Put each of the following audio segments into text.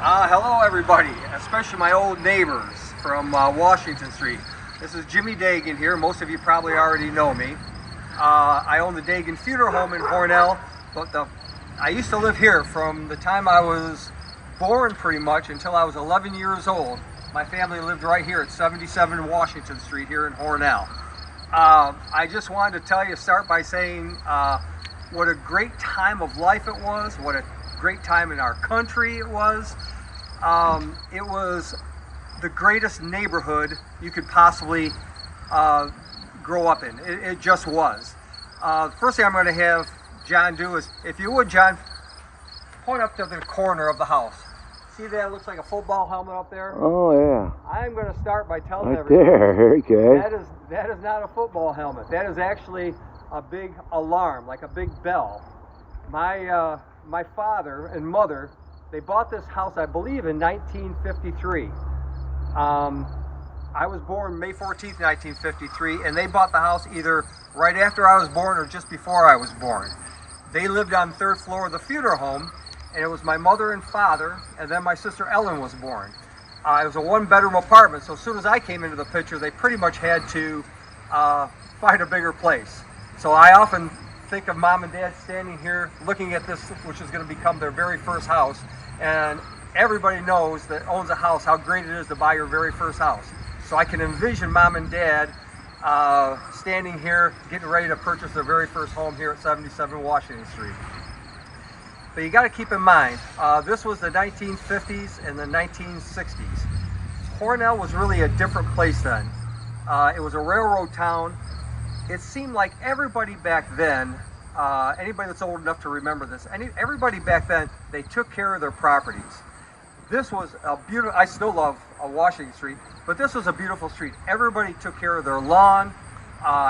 Hello everybody, especially my old neighbors from Washington Street. This is Jimmy Dagon here. Most of you probably already know me. I own the Dagon Funeral Home in Hornell, but I used to live here from the time I was born pretty much until I was 11 years old. My family lived right here at 77 Washington Street here in Hornell. I just wanted to tell you, start by saying what a great time of life it was, what a great time in our country it was. It was the greatest neighborhood you could possibly grow up in. It just was. First thing I'm going to have John do is, if you would, John, point up to the corner of the house. See that? It looks like a football helmet up there. Oh yeah. I'm going to start by telling Right everybody. there, very good. That is not a football helmet. That is actually a big alarm, like a big bell. My father and mother, they bought this house, I believe, in 1953. I was born May 14th, 1953, and they bought the house either right after I was born or just before I was born. They lived on the third floor of the funeral home, and it was my mother and father, and then my sister Ellen was born. It was a one-bedroom apartment, so as soon as I came into the picture, they pretty much had to find a bigger place. So I often think of Mom and Dad standing here looking at this, which is going to become their very first house, and everybody knows that owns a house how great it is to buy your very first house. So I can envision Mom and Dad standing here getting ready to purchase their very first home here at 77 Washington Street. But you got to keep in mind, this was the 1950s and the 1960s. Hornell was really a different place then. It was a railroad town. It seemed like everybody back then, anybody that's old enough to remember this, everybody back then, they took care of their properties. This was a beautiful, I still love Washington Street, but this was a beautiful street. Everybody took care of their lawn.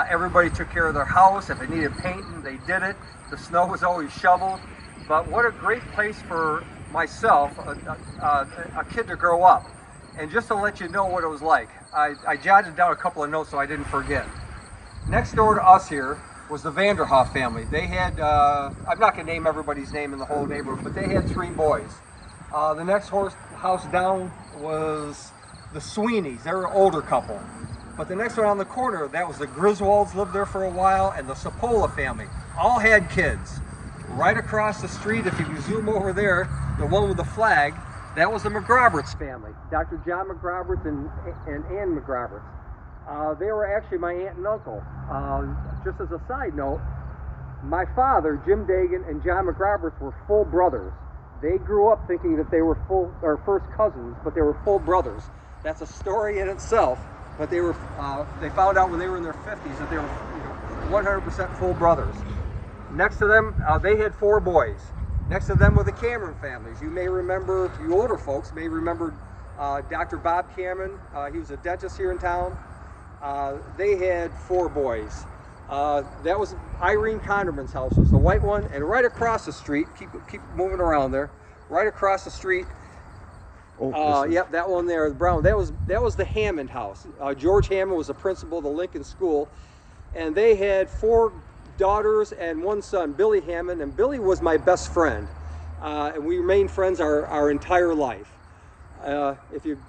Everybody took care of their house. If it needed painting, they did it. The snow was always shoveled. But what a great place for myself, a kid, to grow up. And just to let you know what it was like, I jotted down a couple of notes so I didn't forget. Next door to us here was the Vanderhoff family. They had, I'm not going to name everybody's name in the whole neighborhood, but they had 3 boys. The next house down was the Sweeneys. They were an older couple. But the next one on the corner, that was the Griswolds, lived there for a while, and the Sapola family. All had kids. Right across the street, if you can zoom over there, the one with the flag, that was the McRoberts family. Dr. John McRoberts and Ann McRoberts. They were actually my aunt and uncle. Just as a side note, my father, Jim Dagon, and John McRoberts were full brothers. They grew up thinking that they were first cousins, but they were full brothers. That's a story in itself. But they found out when they were in their 50s that they were 100% full brothers. Next to them, they had 4 boys. Next to them were the Cameron families. You may remember, you older folks may remember Dr. Bob Cameron. He was a dentist here in town. They had 4 boys. That was Irene Conderman's house, was the white one, and right across the street, keep moving around there, right across the street, yep, that one there, the brown, that was the Hammond house. George Hammond was the principal of the Lincoln School, and they had 4 daughters and 1 son, Billy Hammond, and Billy was my best friend, and we remained friends our entire life. If you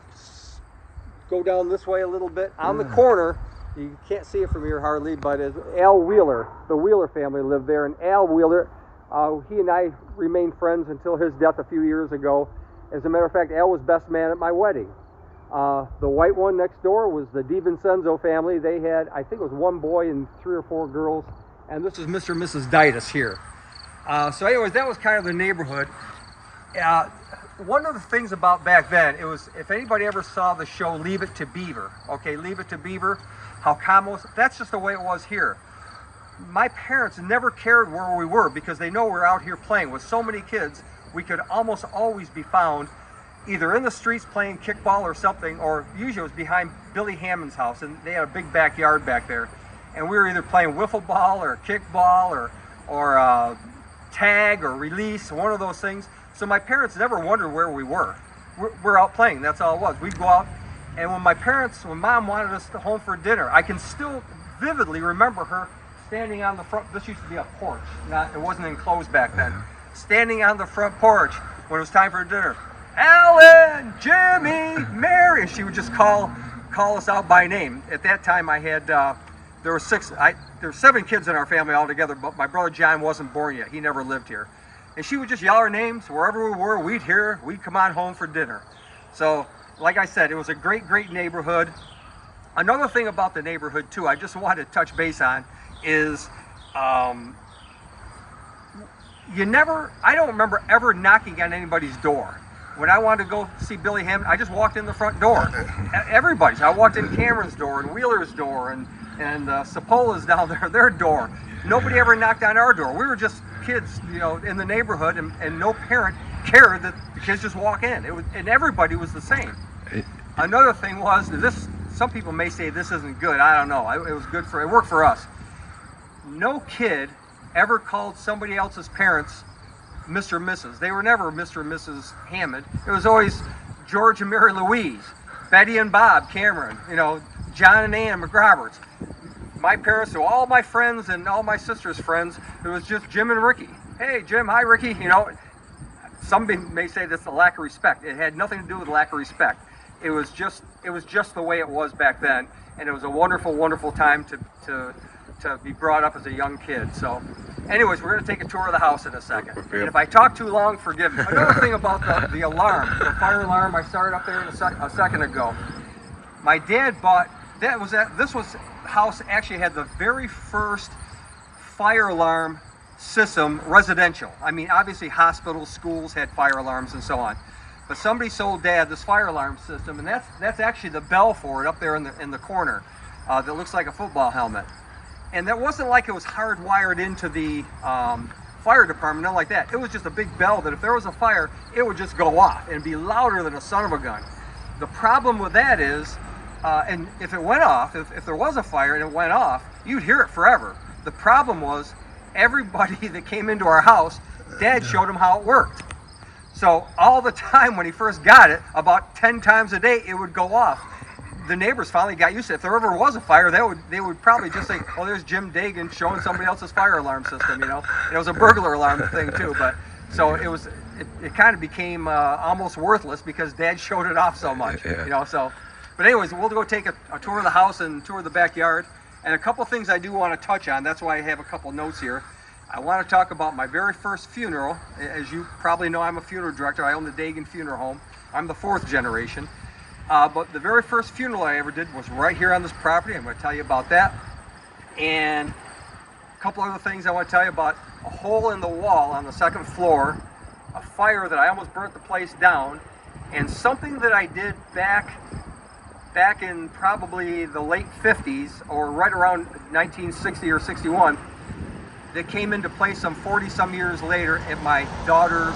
go down this way a little bit, on the corner, you can't see it from here hardly, but Al Wheeler, the Wheeler family lived there, and Al Wheeler, he and I remained friends until his death a few years ago. As a matter of fact, Al was best man at my wedding. The white one next door was the DiVincenzo family. They had, I think it was 1 boy and 3 or 4 girls, and this is Mr. and Mrs. Ditas here. So anyways, that was kind of the neighborhood. One of the things about back then, it was, if anybody ever saw the show Leave It to Beaver, okay, Leave It to Beaver, how Camos, that's just the way it was here. My parents never cared where we were because they know we're out here playing. With so many kids, we could almost always be found either in the streets playing kickball or something, or usually it was behind Billy Hammond's house, and they had a big backyard back there. And we were either playing wiffle ball or kickball or tag or release, one of those things. So my parents never wondered where we were. We're out playing, that's all it was. We'd go out, and when Mom wanted us to home for dinner, I can still vividly remember her standing on the front, this used to be a porch, it wasn't enclosed back then, standing on the front porch when it was time for dinner. Ellen! Jimmy, Mary, and she would just call us out by name. At that time, I had there were 7 kids in our family altogether, but my brother John wasn't born yet. He never lived here, and she would just yell our names wherever we were. We'd hear her. We'd come on home for dinner. So, like I said, it was a great neighborhood. Another thing about the neighborhood too, I just wanted to touch base on, is I don't remember ever knocking on anybody's door. When I wanted to go see Billy Hammond, I just walked in the front door. Everybody's. I walked in Cameron's door and Wheeler's door and Sapola's down there, their door. Nobody ever knocked on our door. We were just kids, in the neighborhood, and no parent cared that the kids just walk in. And everybody was the same. Another thing was this. Some people may say this isn't good. I don't know. It was good it worked for us. No kid ever called somebody else's parents Mr. and Mrs. They were never Mr. and Mrs. Hammond. It was always George and Mary Louise, Betty and Bob Cameron, John and Ann McRoberts. My parents, so all my friends and all my sister's friends, it was just Jim and Ricky. Hey, Jim, hi, Ricky. Somebody may say that's a lack of respect. It had nothing to do with lack of respect. It was just the way it was back then, and it was a wonderful time to be brought up as a young kid. So, anyways, we're going to take a tour of the house in a second. And if I talk too long, forgive me. Another thing about the alarm, the fire alarm I started up there a second ago. My dad bought this house actually had the very first fire alarm system residential. I mean, obviously hospitals, schools had fire alarms and so on. But somebody sold Dad this fire alarm system, and that's actually the bell for it up there in the corner that looks like a football helmet. And that wasn't like it was hardwired into the fire department, nothing like that. It was just a big bell that if there was a fire, it would just go off and be louder than a son of a gun. The problem with that is, and if it went off, if there was a fire and it went off, you'd hear it forever. The problem was everybody that came into our house, Dad showed them how it worked. So all the time when he first got it, about 10 times a day, it would go off. The neighbors finally got used to it. If there ever was a fire, they would probably just say, "Oh, there's Jim Dagon showing somebody else's fire alarm system." And it was a burglar alarm thing too. But so it kind of became almost worthless because Dad showed it off so much. So. But anyways, we'll go take a tour of the house and tour of the backyard, and a couple things I do want to touch on. That's why I have a couple notes here. I want to talk about my very first funeral. As you probably know, I'm a funeral director. I own the Dagon Funeral Home. I'm the 4th generation. But the very first funeral I ever did was right here on this property. I'm going to tell you about that. And a couple other things I want to tell you about: a hole in the wall on the 2nd floor, a fire that I almost burnt the place down, and something that I did back in probably the late 50s or right around 1960 or 61 that came into play some 40-some years later at my daughter's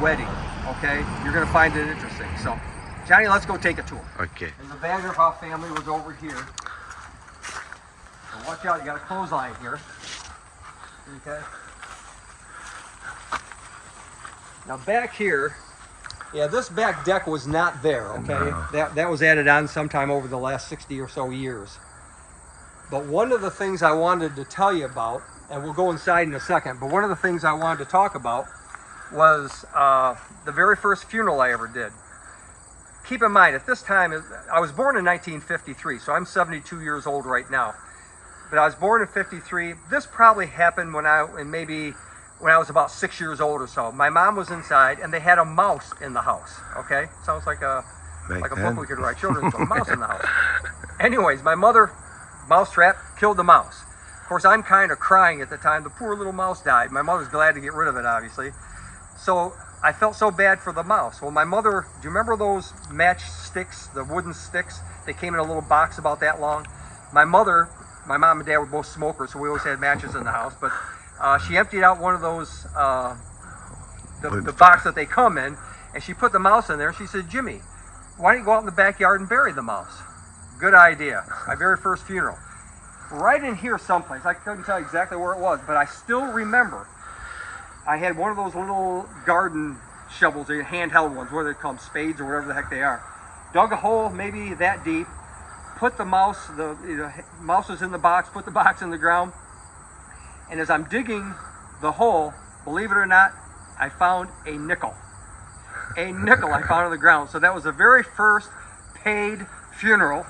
wedding. Okay? You're going to find it interesting. So, Johnny, let's go take a tour. Okay. And the Vanderhoff family was over here. So watch out, you got a clothesline here. Okay? Now back here, this back deck was not there, okay? No. That was added on sometime over the last 60 or so years. But one of the things I wanted to tell you about, and we'll go inside in a second, but one of the things I wanted to talk about was the very first funeral I ever did. Keep in mind, at this time, I was born in 1953, so I'm 72 years old right now. But I was born in 53. This probably happened when I was about 6 years old or so. My mom was inside, and they had a mouse in the house. Okay, sounds like a book we could write. Children's book. Mouse in the house. Anyways, my mother, mousetrap, killed the mouse. Of course, I'm kind of crying at the time. The poor little mouse died. My mother's glad to get rid of it, obviously. So I felt so bad for the mouse. Well, my mother, do you remember those match sticks, the wooden sticks? They came in a little box about that long. My mom and dad were both smokers, so we always had matches in the house. But she emptied out one of those, the box that they come in, and she put the mouse in there. She said, "Jimmy, why don't you go out in the backyard and bury the mouse?" Good idea. My very first funeral. Right in here someplace. I couldn't tell you exactly where it was, but I still remember I had one of those little garden shovels, the handheld ones, whether they call them spades or whatever the heck they are. Dug a hole maybe that deep, put the mouse, the mouse was in the box, put the box in the ground, and as I'm digging the hole, believe it or not, I found a nickel. a nickel I found on the ground. So that was the very first paid funeral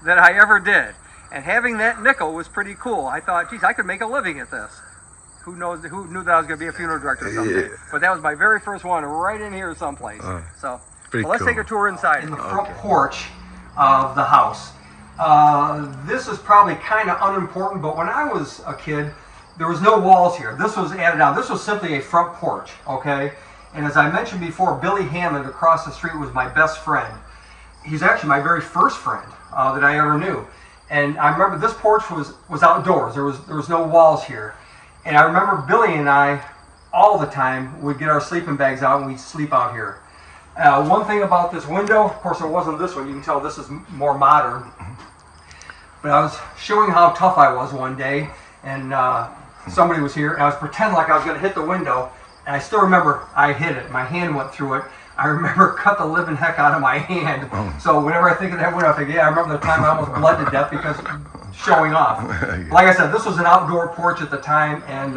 that I ever did. And having that nickel was pretty cool. I thought, geez, I could make a living at this. Who knew that I was going to be a funeral director someday? Yeah. But that was my very first one, right in here someplace. So let's take a tour inside. In the front porch of the house. This is probably kind of unimportant, but when I was a kid, there was no walls here. This was added on. This was simply a front porch, okay? And as I mentioned before, Billy Hammond across the street was my best friend. He's actually my very first friend that I ever knew. And I remember this porch was outdoors. There was no walls here. And I remember Billy and I, all the time, would get our sleeping bags out and we'd sleep out here. One thing about this window, of course it wasn't this one, you can tell this is more modern. But I was showing how tough I was one day, and somebody was here, and I was pretending like I was going to hit the window, and I still remember I hit it. My hand went through it. I remember cut the living heck out of my hand. So whenever I think of that window, I think, yeah, I remember the time I almost bled to death because showing off. Like I said, this was an outdoor porch at the time, and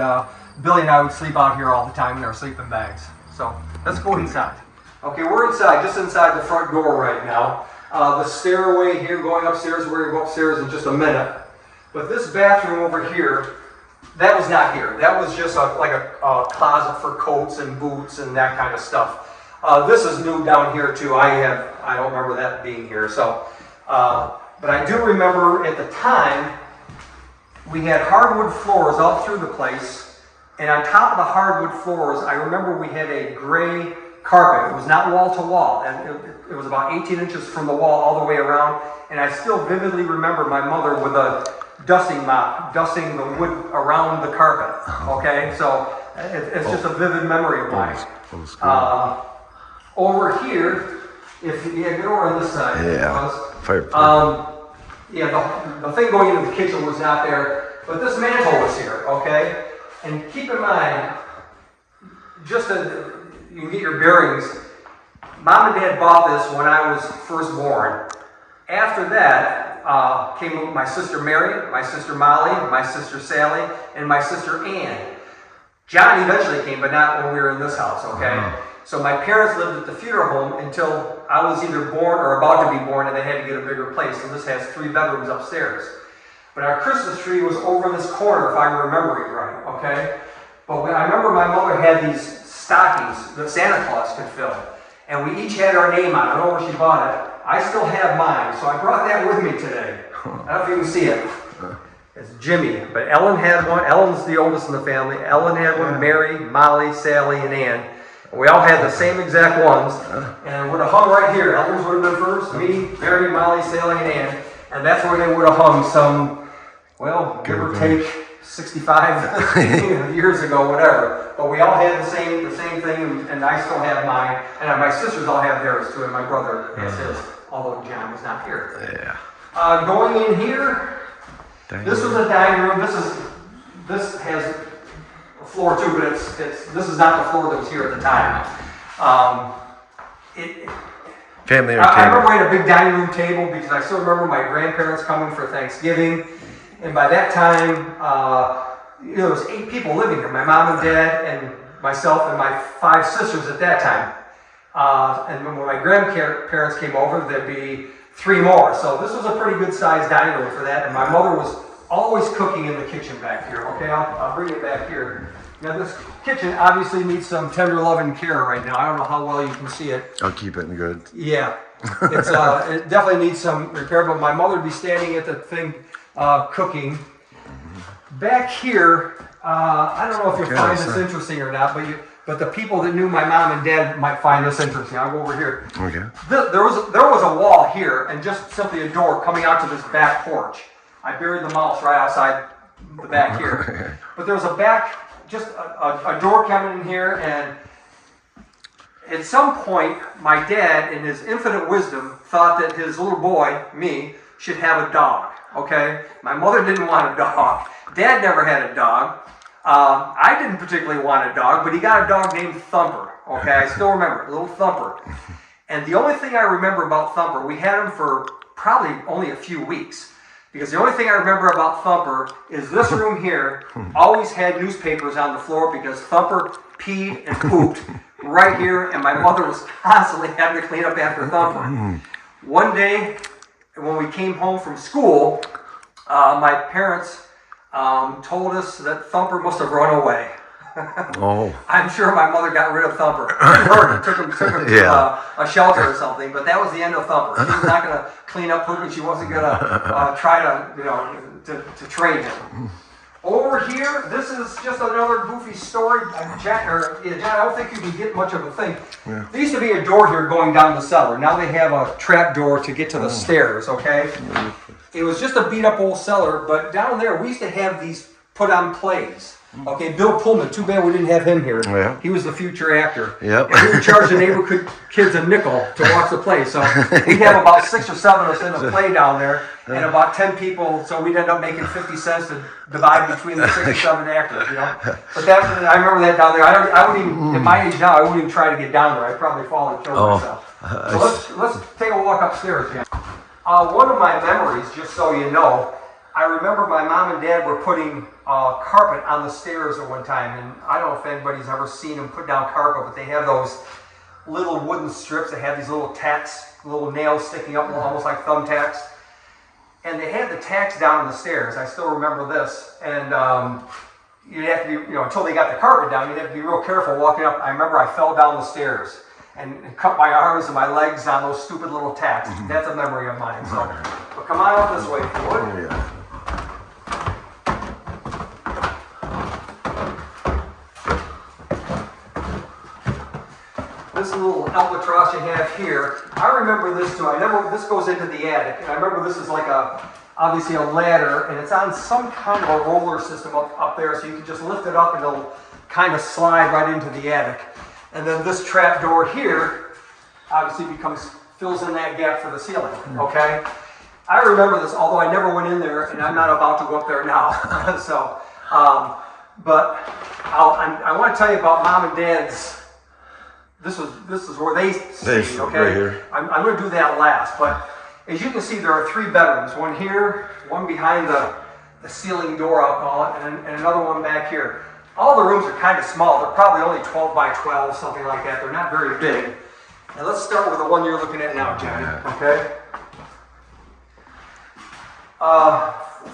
Billy and I would sleep out here all the time in our sleeping bags. So let's go inside. Okay, we're inside, just inside the front door right now. The stairway here going upstairs, we're going to go upstairs in just a minute. But this bathroom over here, that was not here. That was just like a closet for coats and boots and that kind of stuff. This is new down here too. I don't remember that being here. So, but I do remember at the time we had hardwood floors all through the place, and on top of the hardwood floors, I remember we had a gray carpet. It was not wall to wall, and it was about 18 inches from the wall all the way around. And I still vividly remember my mother with a dusting mop, dusting the wood around the carpet. Okay, so it's just a vivid memory of mine. Over here, if you get over on this side, the thing going into the kitchen was not there, but this mantle was here. Okay, and keep in mind, just to you can get your bearings. Mom and Dad bought this when I was first born. After that came my sister Mary, my sister Molly, my sister Sally, and my sister Ann. John eventually came, but not when we were in this house, okay? So my parents lived at the funeral home until I was either born or about to be born, and they had to get a bigger place. And this has 3 bedrooms upstairs. But our Christmas tree was over this corner, if I'm remembering right, okay? But I remember my mother had these stockings that Santa Claus could fill. And we each had our name on it. I don't know where she bought it. I still have mine, so I brought that with me today. I don't know if you can see it. It's Jimmy, but Ellen had one. Ellen's the oldest in the family. Ellen had one, Mary, Molly, Sally, and Ann. We all had the same exact ones, and would have hung right here. Ellen's would have been first, me, Mary, Molly, Sally, and Ann. And that's where they would have hung some, well, give or take 65 years ago, whatever. But we all had the same thing, and I still have mine. And my sisters all have theirs too, and my brother has his, although John was not here. Yeah. Going in here, this was a dining room. This has a floor too, but this is not the floor that was here at the time. Family entertainment. I remember we had a big dining room table because I still remember my grandparents coming for Thanksgiving. And by that time, there was 8 people living here. My mom and dad and myself and my 5 sisters at that time. And when my grandparents came over, there'd be 3 more. So this was a pretty good sized dining room for that. And my mother was always cooking in the kitchen back here. Okay, I'll bring it back here. Now this kitchen obviously needs some tender love and care right now. I don't know how well you can see it. I'll keep it in good. Yeah, it definitely needs some repair. But my mother would be standing at the thing cooking. Back here, I don't know if you'll find this interesting or not, but the people that knew my mom and dad might find this interesting. I'll go over here. Okay. There was a wall here and just simply a door coming out to this back porch. I buried the mouse right outside the back here. But there was a back, just a door coming in here, and at some point, my dad, in his infinite wisdom, thought that his little boy, me, should have a dog. Okay? My mother didn't want a dog. Dad never had a dog. I didn't particularly want a dog, but he got a dog named Thumper. Okay? I still remember it, little Thumper. And the only thing I remember about Thumper, we had him for probably only a few weeks. Because the only thing I remember about Thumper is this room here always had newspapers on the floor because Thumper peed and pooped right here, and my mother was constantly having to clean up after Thumper. One day, when we came home from school, my parents told us that Thumper must have run away. Oh. I'm sure my mother got rid of Thumper. Or took him to a shelter or something, but that was the end of Thumper. She was not going to clean up poop, and she wasn't going to try to train him. Over here, this is just another goofy story. John, I don't think you can get much of a thing. Yeah. There used to be a door here going down the cellar. Now they have a trap door to get to the stairs, okay? It was just a beat up old cellar, but down there we used to have these put on plays. Okay, Bill Pullman, too bad we didn't have him here. Yeah. He was the future actor. Yep. And we would charge the neighborhood kids a nickel to watch the play. So we'd have about 6 or 7 of us in a play down there, and about 10 people, so we'd end up making 50 cents to divide between the 6 or 7 actors, you know. But I remember that down there. I wouldn't even, at my age now, I wouldn't even try to get down there. I'd probably fall and kill myself. So let's take a walk upstairs, Jan. One of my memories, just so you know, I remember my mom and dad were putting carpet on the stairs at one time, and I don't know if anybody's ever seen them put down carpet, but they have those little wooden strips that have these little tacks, little nails sticking up, almost like thumbtacks. And they had the tacks down on the stairs. I still remember this. And you'd have to be, until they got the carpet down, you'd have to be real careful walking up. I remember I fell down the stairs and cut my arms and my legs on those stupid little tacks. Mm-hmm. That's a memory of mine. So, but come on up this way, if you would. Oh, yeah. This little albatross you have here, I remember this too. This goes into the attic, and I remember this is like obviously a ladder, and it's on some kind of a roller system up there, so you can just lift it up and it'll kind of slide right into the attic. And then this trap door here, obviously fills in that gap for the ceiling, okay? I remember this, although I never went in there, and I'm not about to go up there now. So, but I want to tell you about Mom and Dad's. This is where they stayed, okay? Right here. I'm going to do that last, but as you can see, there are 3 bedrooms. One here, one behind the ceiling door, I'll call it, and another one back here. All the rooms are kind of small. They're probably only 12 by 12, something like that. They're not very big. And let's start with the one you're looking at now, Johnny, okay?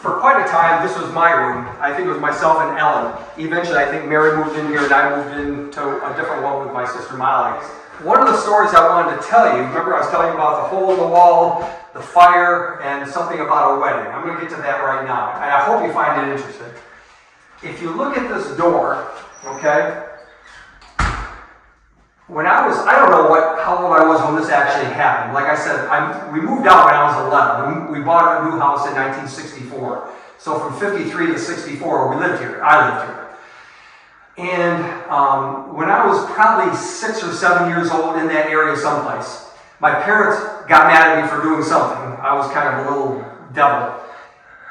For quite a time, this was my room. I think it was myself and Ellen. Eventually, I think Mary moved in here, and I moved into a different one with my sister Molly. One of the stories I wanted to tell you, remember I was telling you about the hole in the wall, the fire, and something about a wedding. I'm going to get to that right now, and I hope you find it interesting. If you look at this door, okay, when I don't know how old I was when this actually happened. Like I said, we moved out when I was 11. We bought a new house in 1964. So from 53 to 64, I lived here. And when I was probably 6 or 7 years old in that area someplace, my parents got mad at me for doing something. I was kind of a little devil.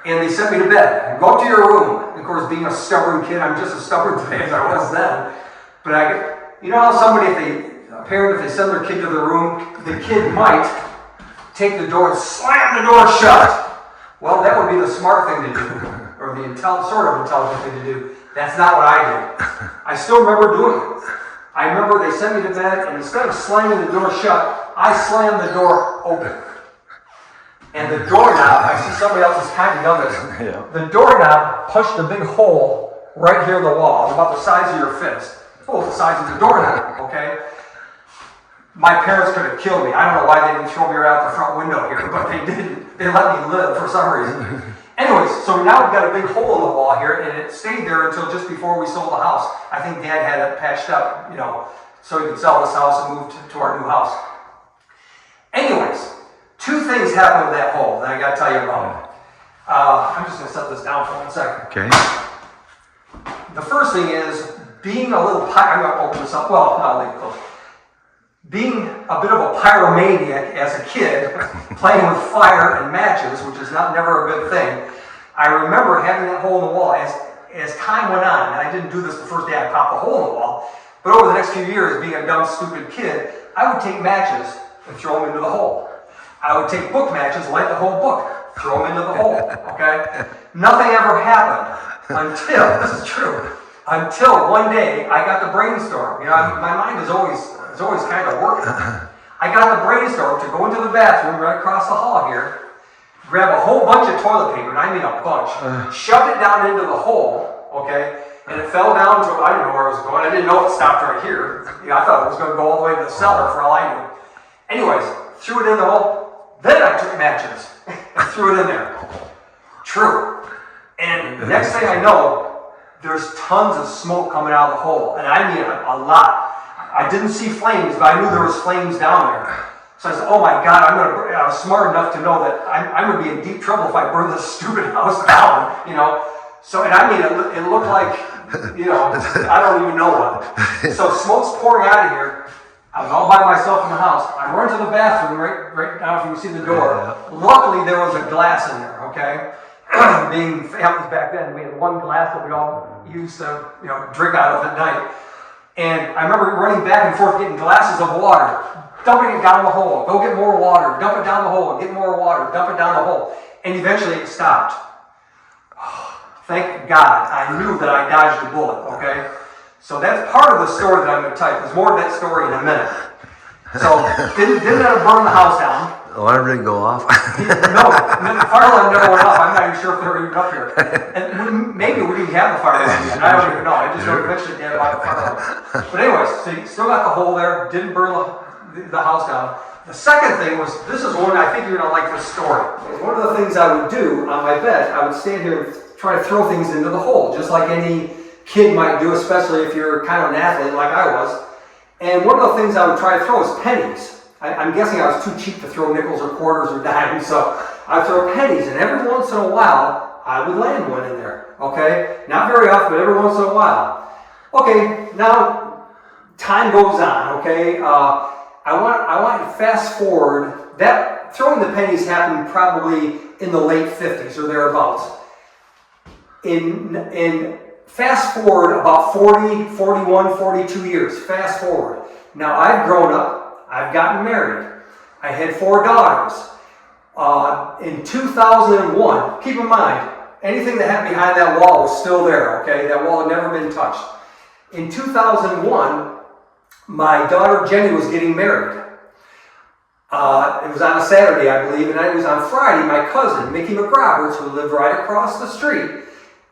And they sent me to bed. Go up to your room. And of course, being a stubborn kid, I'm just as stubborn today as I was then. But you know how a parent, if they send their kid to their room, the kid might take the door and slam the door shut. Well, that would be the smart thing to do, or the sort of intelligent thing to do. That's not what I did. I still remember doing it. I remember they sent me to bed, and instead of slamming the door shut, I slammed the door open. And the doorknob, I see somebody else has kind of done this. Yeah. The doorknob punched a big hole right here in the wall, about the size of your fist. Oh, the size of the doorknob, okay? My parents could have killed me. I don't know why they didn't throw me right out the front window here, but they didn't. They let me live for some reason. Anyways, so now we've got a big hole in the wall here, and it stayed there until just before we sold the house. I think Dad had it patched up, so he could sell this house and move to our new house. Anyways, 2 things happened with that hole that I got to tell you about. I'm just going to set this down for 1 second. Okay. The first thing is, being a little I'm going to open this up. Well, no, I'll leave it closed. Being a bit of a pyromaniac as a kid, playing with fire and matches, which is never a good thing, I remember having that hole in the wall as time went on. And I didn't do this the first day I popped the hole in the wall, but over the next few years, being a dumb, stupid kid, I would take matches and throw them into the hole. I would take book matches, light the whole book, throw them into the hole, okay? Nothing ever happened until, this is true, Until one day I got the brainstorm. You know, my mind is always kind of working. I got the brainstorm to go into the bathroom right across the hall here, grab a whole bunch of toilet paper, and I mean a bunch, shoved it down into the hole, okay, and it fell down to, I didn't know where it was going. I didn't know it stopped right here. You know, I thought it was going to go all the way to the cellar for all I knew. Anyways, threw it in the hole. Then I took matches and threw it in there. True. And the next thing I know, there's tons of smoke coming out of the hole, and I mean a lot. I didn't see flames, but I knew there was flames down there. So I said, oh my God, I was smart enough to know that I'm going to be in deep trouble if I burn this stupid house down, you know. So, and I mean, it looked like, you know, I don't even know what. So smoke's pouring out of here. I was all by myself in the house. I run to the bathroom right now if you can see the door. Luckily, there was a glass in there, okay? Being families back then, we had one glass that we all used to, you know, drink out of at night. And I remember running back and forth getting glasses of water, dumping it down the hole, go get more water, dump it down the hole, get more water, dump it down the hole. And eventually it stopped. Thank God, I knew that I dodged a bullet, okay? So that's part of the story that I'm going to tell you. There's more of that story in a minute. So, didn't end up burning the house down. Alarm didn't go off. No, the fire alarm never went off. I'm not even sure if they were even up here. And maybe we didn't have the fire alarm yet. I don't even know. I just know eventually they had about the fire alarm. But anyways, so you still got the hole there. Didn't burn the house down. The second thing was, this is one I think you're going to like this story. One of the things I would do on my bed, I would stand here and try to throw things into the hole, just like any kid might do, especially if you're kind of an athlete like I was. And one of the things I would try to throw is pennies. I'm guessing I was too cheap to throw nickels or quarters or dimes, so I'd throw pennies, and every once in a while, I would land one in there, okay? Not very often, but every once in a while. Okay, now, time goes on, okay? I want to fast forward. That throwing the pennies happened probably in the late 50s or thereabouts. In fast forward about 40, 41, 42 years, fast forward. Now, I've grown up. I've gotten married. I had 4 daughters. In 2001, keep in mind, anything that happened behind that wall was still there, okay? That wall had never been touched. In 2001, my daughter Jenny was getting married. It was on a Saturday, I believe, and it was on Friday. My cousin, Mickey McRoberts, who lived right across the street,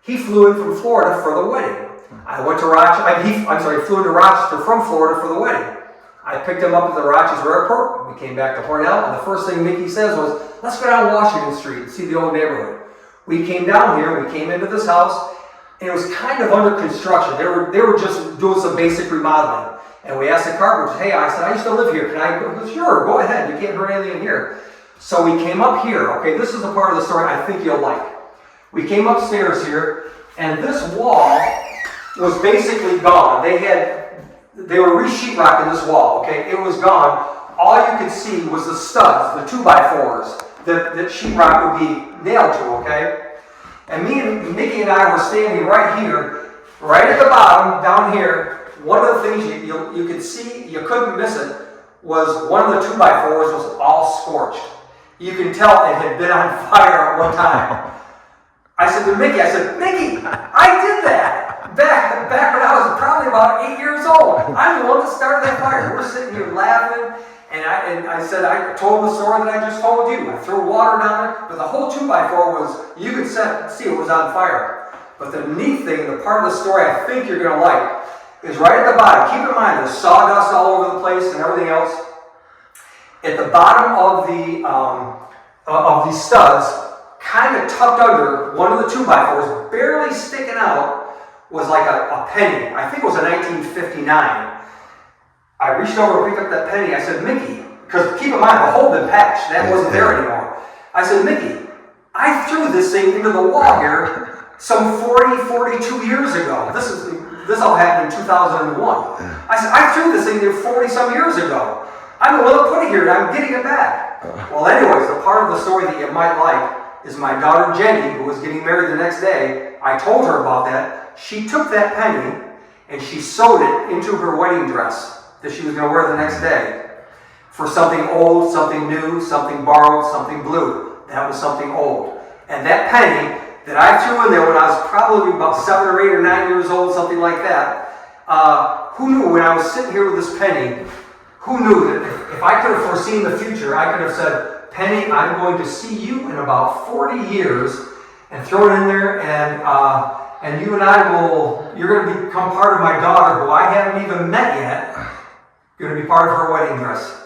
he flew in from Florida for the wedding. I went to Rochester. He flew into Rochester from Florida for the wedding. I picked him up at the Rochester airport. We came back to Hornell, and the first thing Mickey says was, let's go down Washington Street and see the old neighborhood. We came down here, we came into this house, and it was kind of under construction. They were just doing some basic remodeling. And we asked the carpenters, hey, I said, I used to live here. Can I go? He goes, sure, go ahead. You can't hurt anything in here. So we came up here. Okay, this is the part of the story I think you'll like. We came upstairs here, and this wall was basically gone. They were re-sheetrocking this wall, okay? It was gone. All you could see was the studs, the 2x4s that sheetrock would be nailed to, okay? And Mickey and I were standing right here, right at the bottom, down here. One of the things you could see, you couldn't miss it, was one of the 2x4s was all scorched. You can tell it had been on fire at one time. I said to Mickey, Mickey, I did that. Back when I was probably about 8 years old. I'm the one that started that fire. We're sitting here laughing, and I said, I told the story that I just told you. I threw water down there, but the whole 2x4 was, you could see it was on fire. But the neat thing, the part of the story I think you're going to like, is right at the bottom. Keep in mind, there's sawdust all over the place and everything else. At the bottom of these studs, kind of tucked under one of the 2x4s, barely sticking out, was like a penny. I think it was a 1959. I reached over and picked up that penny. I said, Mickey, because keep in mind, the hole had been patched. That wasn't there anymore. I said, Mickey, I threw this thing into the wall here some 42 years ago. This all happened in 2001. I said, I threw this thing there 40-some years ago. I'm the one that put it here, and I'm getting it back. Well, anyways, the part of the story that you might like is my daughter Jenny, who was getting married the next day. I told her about that. She took that penny and she sewed it into her wedding dress that she was going to wear the next day for something old, something new, something borrowed, something blue. That was something old. And that penny that I threw in there when I was probably about 7 or 8 or 9 years old, something like that. Who knew when I was sitting here with this penny, who knew that if I could have foreseen the future, I could have said, Penny, I'm going to see you in about 40 years, and throw it in there, and you and you're going to become part of my daughter, who I haven't even met yet. You're going to be part of her wedding dress.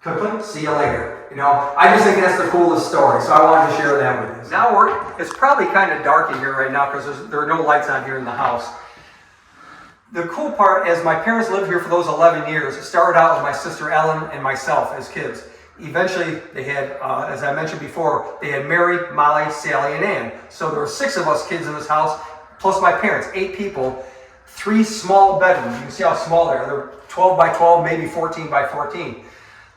Click, see you later. You know, I just think that's the coolest story, so I wanted to share that with you. Now it's probably kind of dark in here right now because there are no lights on here in the house. The cool part is my parents lived here for those 11 years. It started out with my sister Ellen and myself as kids. Eventually, they had, as I mentioned before, they had Mary, Molly, Sally, and Ann. So there were 6 of us kids in this house, plus my parents, 8 people, 3 small bedrooms. You can see how small they are. They're 12 by 12, maybe 14 by 14.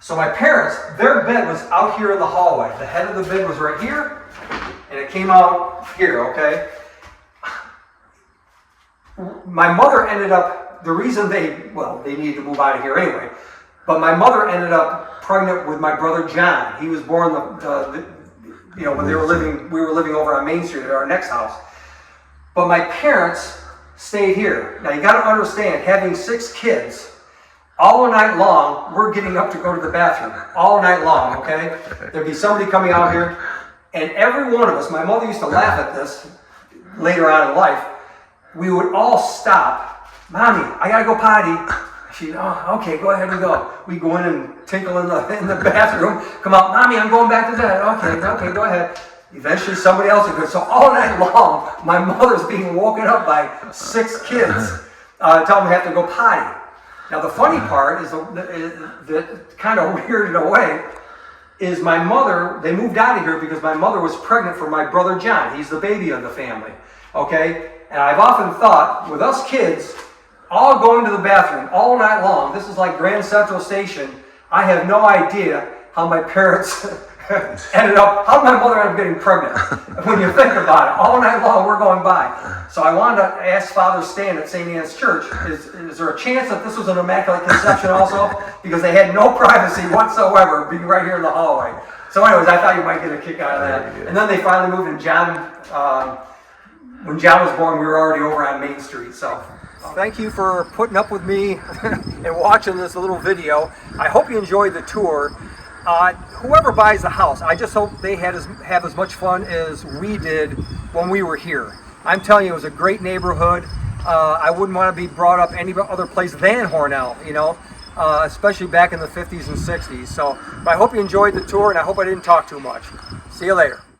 So my parents, their bed was out here in the hallway. The head of the bed was right here, and it came out here, okay? My mother ended up, the reason they needed to move out of here anyway, but my mother ended up pregnant with my brother John. He was born when we were living over on Main Street at our next house. But my parents stayed here. Now you got to understand, having 6 kids, all night long, we're getting up to go to the bathroom. All night long, okay? There'd be somebody coming out here, and every one of us, my mother used to laugh at this later on in life, we would all stop. Mommy, I gotta go potty. She'd, oh, okay, go ahead and go. We go in and tinkle in the bathroom, come out, Mommy, I'm going back to bed. Okay, go ahead. Eventually somebody else would go. So all night long, my mother's being woken up by 6 kids, telling them they have to go potty. Now the funny part is that kind of weird in a way, is my mother, they moved out of here because my mother was pregnant for my brother John. He's the baby of the family, okay? And I've often thought, with us kids, all going to the bathroom all night long, this is like Grand Central Station, I have no idea how my parents how did my mother end up getting pregnant? When you think about it, all night long we're going by. So I wanted to ask Father Stan at St. Anne's Church, is there a chance that this was an Immaculate Conception also? Because they had no privacy whatsoever being right here in the hallway. So anyways, I thought you might get a kick out of that. And then they finally moved in when John was born, we were already over on Main Street. So thank you for putting up with me and watching this little video. I hope you enjoyed the tour. Whoever buys the house, I just hope they have as much fun as we did when we were here. I'm telling you, it was a great neighborhood. I wouldn't want to be brought up any other place than Hornell, you know, especially back in the 50s and 60s. So I hope you enjoyed the tour, and I hope I didn't talk too much. See you later.